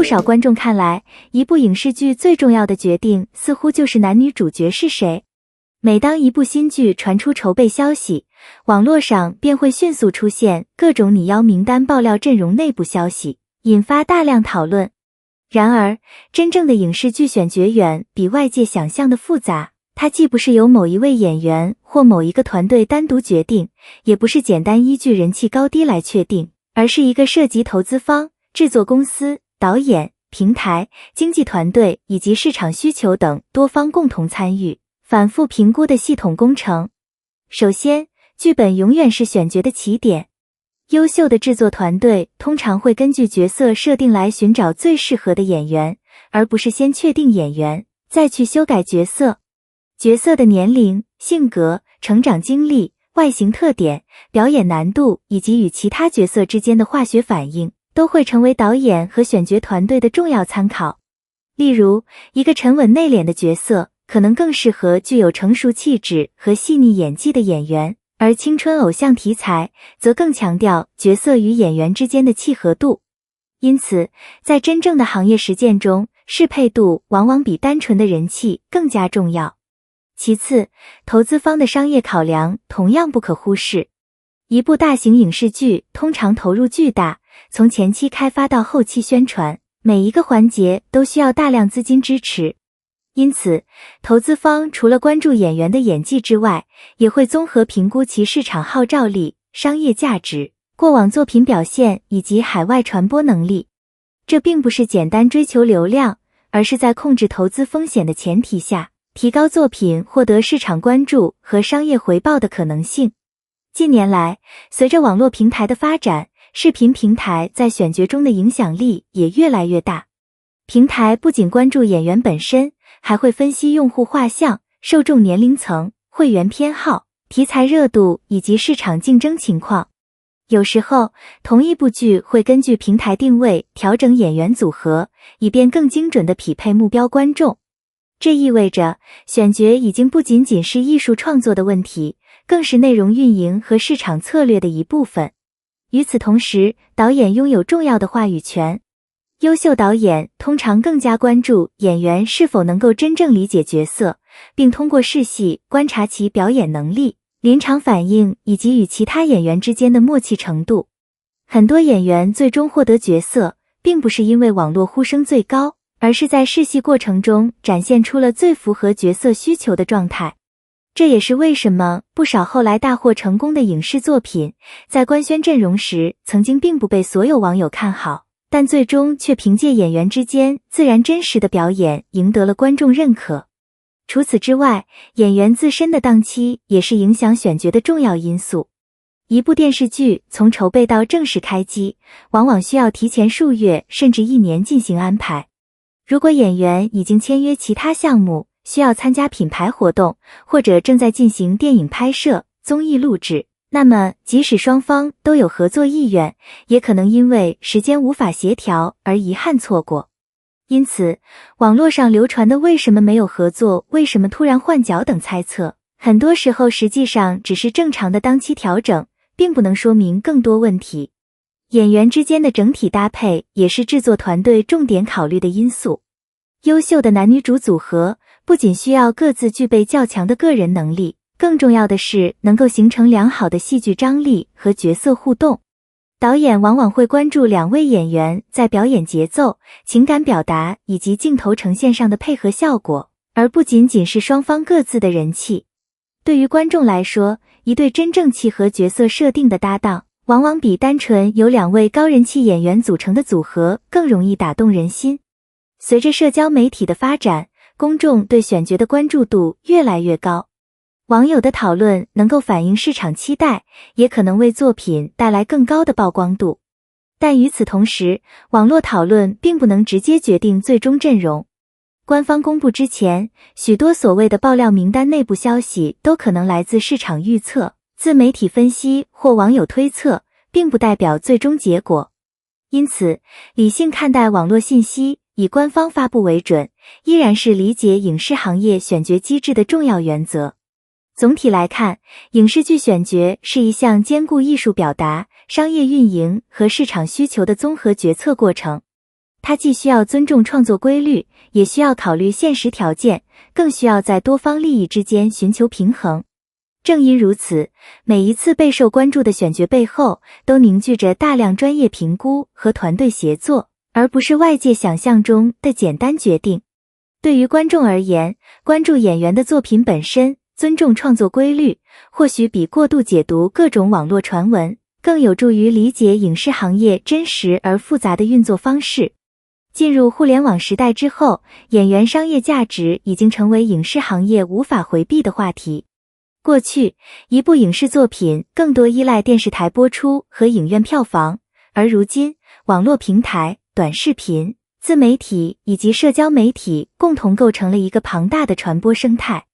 不少观众看来，一部影视剧最重要的决定似乎就是男女主角是谁。每当一部新剧传出筹备消息，网络上便会迅速出现各种拟邀名单、爆料阵容、内部消息，引发大量讨论。然而，真正的影视剧选角远比外界想象的复杂，它既不是由某一位演员或某一个团队单独决定，也不是简单依据人气高低来确定，而是一个涉及投资方、制作公司、导演、平台、经纪团队以及市场需求等多方共同参与、反复评估的系统工程。首先，剧本永远是选角的起点。优秀的制作团队通常会根据角色设定来寻找最适合的演员，而不是先确定演员，再去修改角色。角色的年龄、性格、成长经历、外形特点、表演难度以及与其他角色之间的化学反应，都会成为导演和选角团队的重要参考。例如，一个沉稳内敛的角色可能更适合具有成熟气质和细腻演技的演员，而青春偶像题材则更强调角色与演员之间的契合度。因此，在真正的行业实践中，适配度往往比单纯的人气更加重要。其次，投资方的商业考量同样不可忽视。一部大型影视剧通常投入巨大，从前期开发到后期宣传，每一个环节都需要大量资金支持。因此，投资方除了关注演员的演技之外，也会综合评估其市场号召力、商业价值、过往作品表现以及海外传播能力。这并不是简单追求流量，而是在控制投资风险的前提下，提高作品获得市场关注和商业回报的可能性。近年来，随着网络平台的发展，视频平台在选角中的影响力也越来越大。平台不仅关注演员本身，还会分析用户画像、受众年龄层、会员偏好、题材热度以及市场竞争情况。有时候，同一部剧会根据平台定位调整演员组合，以便更精准地匹配目标观众。这意味着，选角已经不仅仅是艺术创作的问题，更是内容运营和市场策略的一部分。与此同时，导演拥有重要的话语权。优秀导演通常更加关注演员是否能够真正理解角色，并通过试戏观察其表演能力、临场反应以及与其他演员之间的默契程度。很多演员最终获得角色，并不是因为网络呼声最高，而是在试戏过程中展现出了最符合角色需求的状态。这也是为什么不少后来大获成功的影视作品，在官宣阵容时曾经并不被所有网友看好，但最终却凭借演员之间自然真实的表演赢得了观众认可。除此之外，演员自身的档期也是影响选角的重要因素。一部电视剧从筹备到正式开机，往往需要提前数月甚至1年进行安排。如果演员已经签约其他项目，需要参加品牌活动，或者正在进行电影拍摄、综艺录制，那么即使双方都有合作意愿，也可能因为时间无法协调而遗憾错过。因此，网络上流传的为什么没有合作、为什么突然换角等猜测，很多时候实际上只是正常的档期调整，并不能说明更多问题。演员之间的整体搭配也是制作团队重点考虑的因素。优秀的男女主组合不仅需要各自具备较强的个人能力，更重要的是能够形成良好的戏剧张力和角色互动。导演往往会关注两位演员在表演节奏、情感表达以及镜头呈现上的配合效果，而不仅仅是双方各自的人气。对于观众来说，一对真正契合角色设定的搭档，往往比单纯由2位高人气演员组成的组合更容易打动人心。随着社交媒体的发展，公众对选角的关注度越来越高。网友的讨论能够反映市场期待，也可能为作品带来更高的曝光度。但与此同时，网络讨论并不能直接决定最终阵容。官方公布之前，许多所谓的爆料名单内部消息都可能来自市场预测、自媒体分析或网友推测，并不代表最终结果。因此，理性看待网络信息，以官方发布为准，依然是理解影视行业选角机制的重要原则。总体来看，影视剧选角是一项兼顾艺术表达、商业运营和市场需求的综合决策过程。它既需要尊重创作规律，也需要考虑现实条件，更需要在多方利益之间寻求平衡。正因如此，每一次备受关注的选角背后，都凝聚着大量专业评估和团队协作，而不是外界想象中的简单决定。对于观众而言，关注演员的作品本身，尊重创作规律，或许比过度解读各种网络传闻更有助于理解影视行业真实而复杂的运作方式。进入互联网时代之后，演员商业价值已经成为影视行业无法回避的话题。过去，一部影视作品更多依赖电视台播出和影院票房，而如今，网络平台、短视频、自媒体以及社交媒体共同构成了一个庞大的传播生态。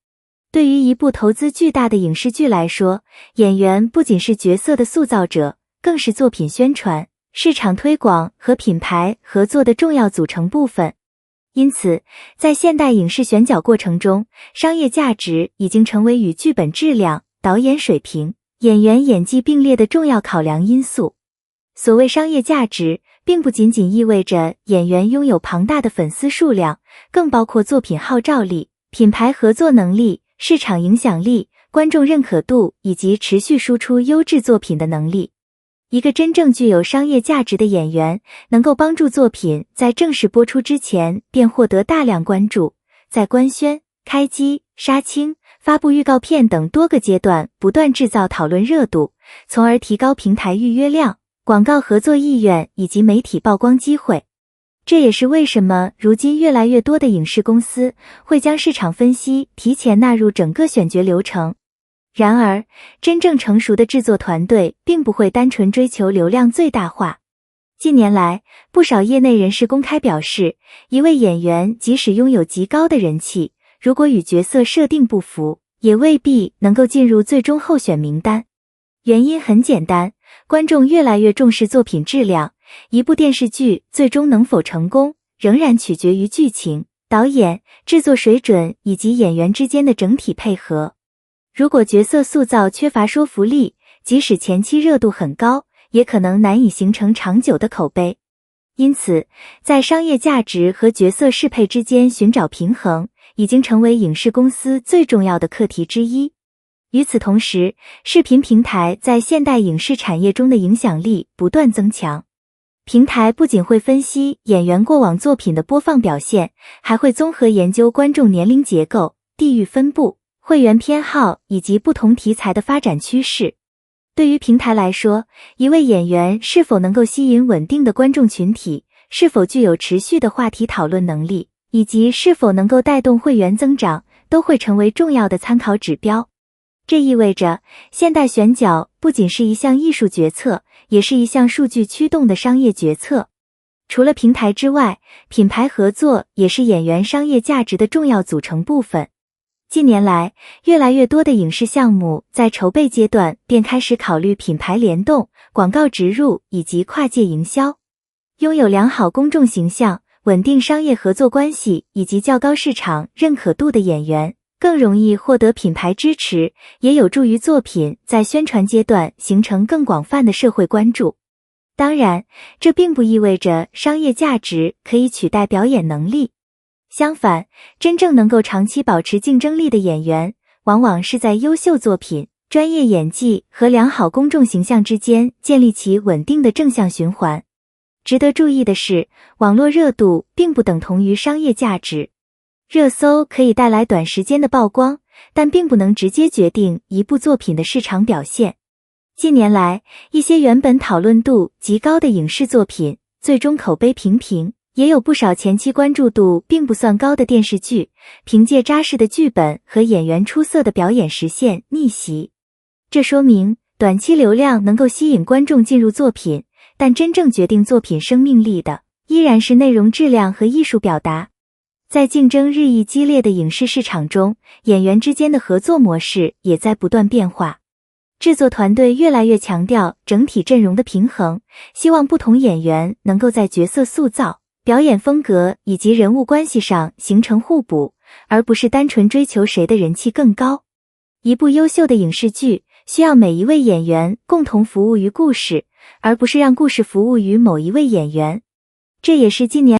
对于一部投资巨大的影视剧来说，演员不仅是角色的塑造者，更是作品宣传、市场推广和品牌合作的重要组成部分。因此，在现代影视选角过程中，商业价值已经成为与剧本质量、导演水平、演员演技并列的重要考量因素。所谓商业价值，并不仅仅意味着演员拥有庞大的粉丝数量，更包括作品号召力、品牌合作能力、市场影响力、观众认可度以及持续输出优质作品的能力。一个真正具有商业价值的演员，能够帮助作品在正式播出之前便获得大量关注，在官宣、开机、杀青、发布预告片等多个阶段不断制造讨论热度，从而提高平台预约量、广告合作意愿以及媒体曝光机会。这也是为什么如今越来越多的影视公司会将市场分析提前纳入整个选角流程。然而，真正成熟的制作团队并不会单纯追求流量最大化。近年来，不少业内人士公开表示，一位演员即使拥有极高的人气，如果与角色设定不符，也未必能够进入最终候选名单。原因很简单，观众越来越重视作品质量，一部电视剧最终能否成功，仍然取决于剧情、导演、制作水准以及演员之间的整体配合。如果角色塑造缺乏说服力，即使前期热度很高，也可能难以形成长久的口碑。因此，在商业价值和角色适配之间寻找平衡，已经成为影视公司最重要的课题之一。与此同时，视频平台在现代影视产业中的影响力不断增强。平台不仅会分析演员过往作品的播放表现，还会综合研究观众年龄结构、地域分布、会员偏好以及不同题材的发展趋势。对于平台来说，一位演员是否能够吸引稳定的观众群体，是否具有持续的话题讨论能力，以及是否能够带动会员增长，都会成为重要的参考指标。这意味着，现代选角不仅是一项艺术决策，也是一项数据驱动的商业决策。除了平台之外，品牌合作也是演员商业价值的重要组成部分。近年来，越来越多的影视项目在筹备阶段便开始考虑品牌联动、广告植入以及跨界营销。拥有良好公众形象、稳定商业合作关系以及较高市场认可度的演员，更容易获得品牌支持，也有助于作品在宣传阶段形成更广泛的社会关注。当然，这并不意味着商业价值可以取代表演能力。相反，真正能够长期保持竞争力的演员，往往是在优秀作品、专业演技和良好公众形象之间建立起稳定的正向循环。值得注意的是，网络热度并不等同于商业价值。热搜可以带来短时间的曝光，但并不能直接决定一部作品的市场表现。近年来，一些原本讨论度极高的影视作品，最终口碑平平。也有不少前期关注度并不算高的电视剧，凭借扎实的剧本和演员出色的表演实现逆袭。这说明，短期流量能够吸引观众进入作品，但真正决定作品生命力的，依然是内容质量和艺术表达。在竞争日益激烈的影视市场中，演员之间的合作模式也在不断变化。制作团队越来越强调整体阵容的平衡，希望不同演员能够在角色塑造、表演风格以及人物关系上形成互补，而不是单纯追求谁的人气更高。一部优秀的影视剧需要每一位演员共同服务于故事，而不是让故事服务于某一位演员。这也是近年